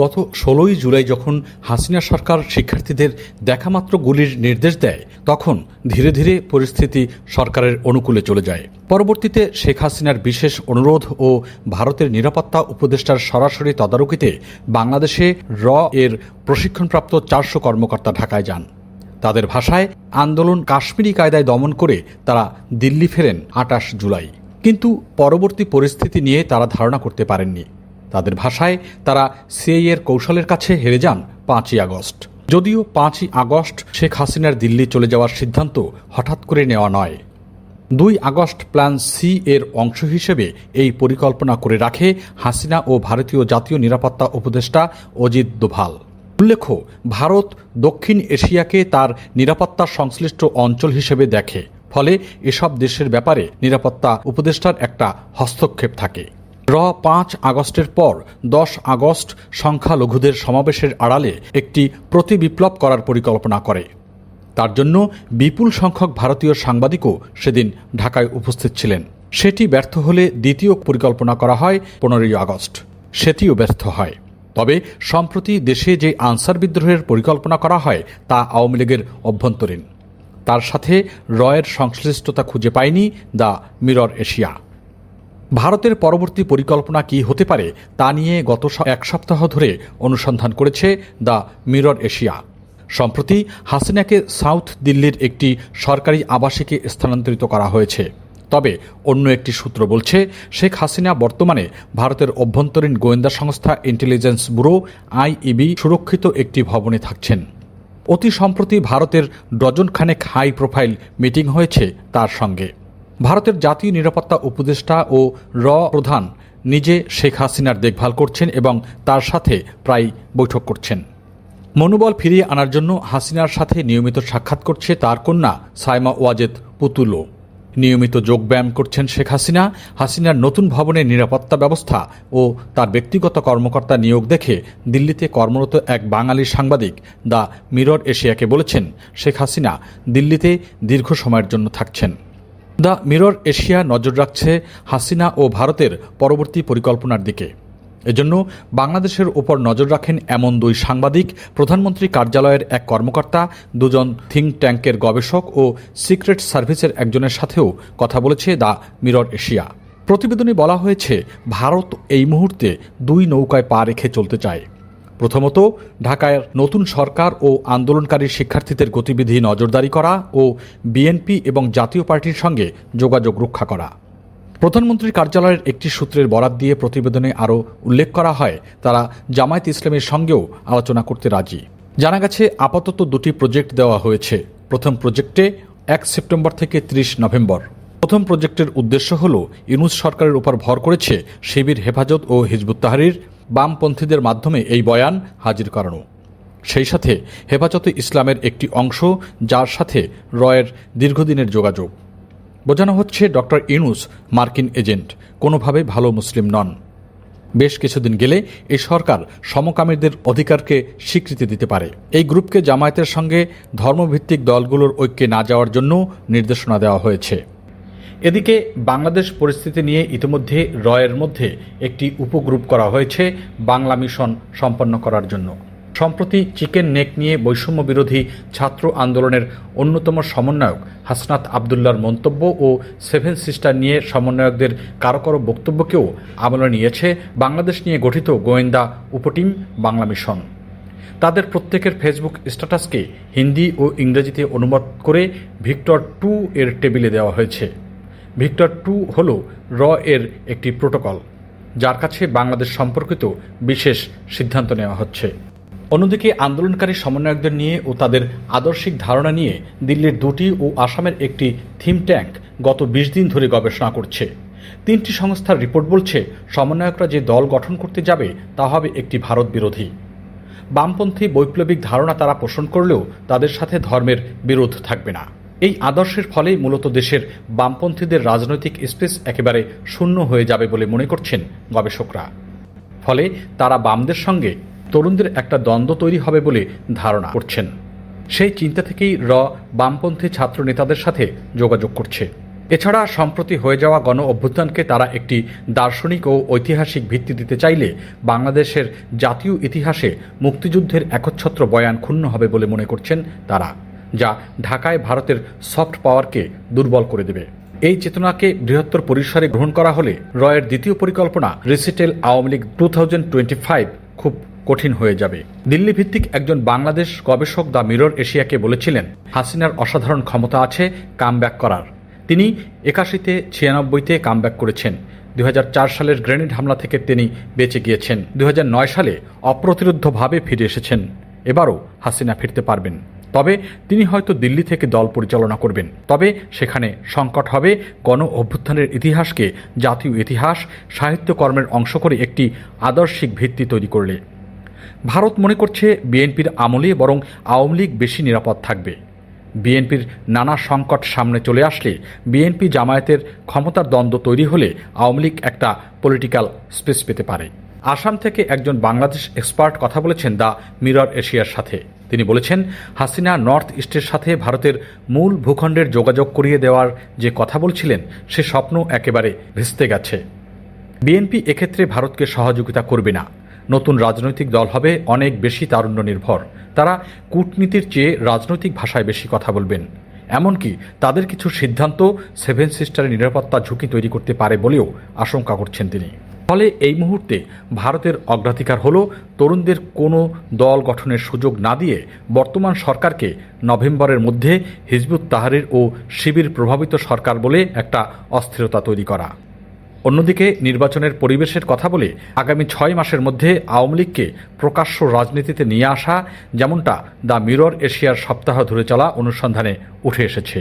গত ১৬ই জুলাই যখন হাসিনা সরকার শিক্ষার্থীদের দেখামাত্র গুলির নির্দেশ দেয়, তখন ধীরে ধীরে পরিস্থিতি সরকারের অনুকূলে চলে যায়। পরবর্তীতে শেখ হাসিনার বিশেষ অনুরোধ ও ভারতের নিরাপত্তা উপদেষ্টার সরাসরি তদারকিতে বাংলাদেশে এর প্রশিক্ষণপ্রাপ্ত ৪০০ কর্মকর্তা ঢাকায় যান। তাদের ভাষায়, আন্দোলন কাশ্মীরি কায়দায় দমন করে তারা দিল্লি ফেরেন ২৮ জুলাই। কিন্তু পরবর্তী পরিস্থিতি নিয়ে তারা ধারণা করতে পারেননি। তাদের ভাষায়, তারা সিআইএর কৌশলের কাছে হেরে যান ৫ই আগস্ট। যদিও ৫ই আগস্ট শেখ হাসিনার দিল্লি চলে যাওয়ার সিদ্ধান্ত হঠাৎ করে নেওয়া নয়। ২ আগস্ট প্ল্যান সি এর অংশ হিসেবে এই পরিকল্পনা করে রাখে হাসিনা ও ভারতীয় জাতীয় নিরাপত্তা উপদেষ্টা অজিত দোভাল। উল্লেখ্য, ভারত দক্ষিণ এশিয়াকে তার নিরাপত্তা সংশ্লিষ্ট অঞ্চল হিসেবে দেখে, ফলে এসব দেশের ব্যাপারে নিরাপত্তা উপদেষ্টার একটা হস্তক্ষেপ থাকে। ৫ আগস্টের পর ১০ আগস্ট সংখ্যালঘুদের সমাবেশের আড়ালে একটি প্রতিবিপ্লব করার পরিকল্পনা করে। তার জন্য বিপুল সংখ্যক ভারতীয় সাংবাদিকও সেদিন ঢাকায় উপস্থিত ছিলেন। সেটি ব্যর্থ হলে দ্বিতীয় পরিকল্পনা করা হয় ১৫ই আগস্ট। সেটিও ব্যর্থ হয়। তবে সম্প্রতি দেশে যে আনসার বিদ্রোহের পরিকল্পনা করা হয় তা আওয়ামী লীগের অভ্যন্তরীণ। তার সাথে এর সংশ্লিষ্টতা খুঁজে পায়নি দ্য মিরর এশিয়া। ভারতের পরবর্তী পরিকল্পনা কি হতে পারে তা নিয়ে গত এক সপ্তাহ ধরে অনুসন্ধান করেছে দ্য মিরর এশিয়া। সম্প্রতি হাসিনাকে সাউথ দিল্লির একটি সরকারি আবাসিকে স্থানান্তরিত করা হয়েছে। তবে অন্য একটি সূত্র বলছে, শেখ হাসিনা বর্তমানে ভারতের অভ্যন্তরীণ গোয়েন্দা সংস্থা ইন্টেলিজেন্স ব্যুরো আইইবি সুরক্ষিত একটি ভবনে থাকছেন। অতি সম্প্রতি ভারতের ডজনখানেক হাই প্রোফাইল মিটিং হয়েছে তার সঙ্গে। ভারতের জাতীয় নিরাপত্তা উপদেষ্টা ও প্রধান নিজে শেখ হাসিনার দেখভাল করছেন এবং তার সাথে প্রায় বৈঠক করছেন। মনোবল ফিরিয়ে আনার জন্য হাসিনার সাথে নিয়মিত সাক্ষাৎ করছে তার কন্যা সাইমা ওয়াজেদ পুতুলও। নিয়মিত যোগব্যায়াম করছেন শেখ হাসিনা। হাসিনার নতুন ভবনের নিরাপত্তা ব্যবস্থা ও তার ব্যক্তিগত কর্মকর্তা নিয়োগ দেখে দিল্লিতে কর্মরত এক বাঙালি সাংবাদিক দ্য মিরর এশিয়াকে বলেছেন, শেখ হাসিনা দিল্লিতে দীর্ঘ সময়ের জন্য থাকছেন। দ্য মিরর এশিয়া নজর রাখছে হাসিনা ও ভারতের পরবর্তী পরিকল্পনার দিকে। এজন্য বাংলাদেশের ওপর নজর রাখেন এমন ২ সাংবাদিক, প্রধানমন্ত্রী কার্যালয়ের এক কর্মকর্তা, ২ জন থিঙ্ক ট্যাঙ্কের গবেষক ও সিক্রেট সার্ভিসের একজনের সাথেও কথা বলেছে দ্য মিরর এশিয়া। প্রতিবেদনে বলা হয়েছে, ভারত এই মুহূর্তে ২ নৌকায় পা রেখে চলতে চায়। প্রথমত, ঢাকায় নতুন সরকার ও আন্দোলনকারী শিক্ষার্থীদের গতিবিধি নজরদারি করা ও বিএনপি এবং জাতীয় পার্টির সঙ্গে যোগাযোগ রক্ষা করা। প্রধানমন্ত্রীর কার্যালয়ের একটি সূত্রের বরাত দিয়ে প্রতিবেদনে আরও উল্লেখ করা হয়, তারা জামায়াত ইসলামের সঙ্গেও আলোচনা করতে রাজি। জানা গেছে, আপাতত ২টি প্রজেক্ট দেওয়া হয়েছে। প্রথম প্রজেক্টে ১ সেপ্টেম্বর থেকে ৩০ নভেম্বর। প্রথম প্রজেক্টের উদ্দেশ্য হল ইউনূস সরকারের উপর ভর করেছে শিবির, হেফাজত ও হিজবুত তাহরির বামপন্থীদের মাধ্যমে এই বয়ান হাজির করানো। সেই সাথে হেফাজতে ইসলামের একটি অংশ, যার সাথে এর দীর্ঘদিনের যোগাযোগ। বোঝানো হচ্ছে ডক্টর ইউনূস মার্কিন এজেন্ট, কোনোভাবে ভালো মুসলিম নন। বেশ কিছুদিন গেলে এই সরকার সমকামীদের অধিকারকে স্বীকৃতি দিতে পারে। এই গ্রুপকে জামায়াতের সঙ্গে ধর্মভিত্তিক দলগুলোর ঐক্যে না যাওয়ার জন্য নির্দেশনা দেওয়া হয়েছে। এদিকে বাংলাদেশ পরিস্থিতি নিয়ে ইতিমধ্যে এর মধ্যে একটি উপগ্রুপ করা হয়েছে বাংলা মিশন সম্পন্ন করার জন্য। সম্প্রতি চিকেন নেক নিয়ে বৈষম্য বিরোধী ছাত্র আন্দোলনের অন্যতম সমন্বয়ক হাসনাত আবদুল্লাহর মন্তব্য ও 7 সিস্টার নিয়ে সমন্বয়কদের কারো কারো বক্তব্যকেও আমলে নিয়েছে বাংলাদেশ নিয়ে গঠিত গোয়েন্দা উপটিম বাংলা মিশন। তাদের প্রত্যেকের ফেসবুক স্ট্যাটাসকে হিন্দি ও ইংরেজিতে অনুবাদ করে ভিক্টর 2 এর টেবিলে দেওয়া হয়েছে। ভিক্টর 2 হল এর একটি প্রোটোকল, যার কাছে বাংলাদেশ সম্পর্কিত বিশেষ সিদ্ধান্ত নেওয়া হচ্ছে। অন্যদিকে আন্দোলনকারী সমন্বয়কদের নিয়ে ও তাদের আদর্শিক ধারণা নিয়ে দিল্লির 2টি ও আসামের একটি থিম ট্যাঙ্ক গত 20 দিন ধরে গবেষণা করছে। 3টি সংস্থার রিপোর্ট বলছে, সমন্বয়করা যে দল গঠন করতে যাবে তা হবে একটি ভারত বিরোধী। বামপন্থী বৈপ্লবিক ধারণা তারা পোষণ করলেও তাদের সাথে ধর্মের বিরোধ থাকবে না। এই আদর্শের ফলে মূলত দেশের বামপন্থীদের রাজনৈতিক স্পেস একেবারে শূন্য হয়ে যাবে বলে মনে করছেন গবেষকরা। ফলে তারা বামদের সঙ্গে তরুণদের একটা দ্বন্দ্ব তৈরি হবে বলে ধারণা করছেন। সেই চিন্তা থেকেই বামপন্থী ছাত্র নেতাদের সাথে যোগাযোগ করছে। এছাড়া সম্প্রতি হয়ে যাওয়া গণ অভ্যুত্থানকে তারা একটি দার্শনিক ও ঐতিহাসিক ভিত্তি দিতে চাইলে বাংলাদেশের জাতীয় ইতিহাসে মুক্তিযুদ্ধের একচ্ছত্র বয়ান ক্ষুণ্ণ হবে বলে মনে করছেন তারা, যা ঢাকায় ভারতের সফট পাওয়ারকে দুর্বল করে দেবে। এই চেতনাকে বৃহত্তর পরিসরে গ্রহণ করা হলে রয়ের দ্বিতীয় পরিকল্পনা রিসেটেল আওয়ামী লীগ 2025 খুব কঠিন হয়ে যাবে। দিল্লি ভিত্তিক একজন বাংলাদেশ গবেষক দ্য মিরর এশিয়াকে বলেছিলেন, হাসিনার অসাধারণ ক্ষমতা আছে কামব্যাক করার। তিনি 81-তে 96-তে কামব্যাক করেছেন। 2004 সালের গ্রেনেড হামলা থেকে তিনি বেঁচে গিয়েছেন। 2009 সালে অপ্রতিরোধ্যভাবে ফিরে এসেছেন। এবারও হাসিনা ফিরতে পারবেন, তবে তিনি হয়তো দিল্লি থেকে দল পরিচালনা করবেন। তবে সেখানে সংকট হবে গণ অভ্যুত্থানের ইতিহাসকে জাতীয় ইতিহাস সাহিত্যকর্মের অংশ করে একটি আদর্শিক ভিত্তি তৈরি করলে। ভারত মনে করছে বিএনপির আমলে বরং আওয়ামী লীগ বেশি নিরাপদ থাকবে। বিএনপির নানা সংকট সামনে চলে আসলে, বিএনপি জামায়াতের ক্ষমতার দ্বন্দ্ব তৈরি হলে আওয়ামী লীগ একটা পলিটিক্যাল স্পেস পেতে পারে। আসাম থেকে একজন বাংলাদেশ এক্সপার্ট কথা বলেছেন দ্য মিরর এশিয়ার সাথে। তিনি বলেছেন, হাসিনা নর্থ ইস্টের সাথে ভারতের মূল ভূখণ্ডের যোগাযোগ করিয়ে দেওয়ার যে কথা বলছিলেন, সে স্বপ্ন একেবারে ভেস্তে গেছে। বিএনপি এক্ষেত্রে ভারতকে সহযোগিতা করবে না। নতুন রাজনৈতিক দল হবে অনেক বেশি তারুণ্য নির্ভর। তারা কূটনীতির চেয়ে রাজনৈতিক ভাষায় বেশি কথা বলবেন। এমনকি তাদের কিছু সিদ্ধান্ত সেভেন সিস্টারের নিরাপত্তা ঝুঁকি তৈরি করতে পারে বলেও আশঙ্কা করছেন তিনি। ফলে এই মুহূর্তে ভারতের অগ্রাধিকার হল তরুণদের কোনো দল গঠনের সুযোগ না দিয়ে বর্তমান সরকারকে নভেম্বরের মধ্যে হিজবুত তাহরির ও শিবির প্রভাবিত সরকার বলে একটা অস্থিরতা তৈরি করা। অন্যদিকে নির্বাচনের পরিবেশের কথা বলে আগামী 6 মাসের মধ্যে আওয়ামী লীগকে প্রকাশ্য রাজনীতিতে নিয়ে আসা, যেমনটা দ্য মিরর এশিয়ার সপ্তাহ ধরে চলা অনুসন্ধানে উঠে এসেছে।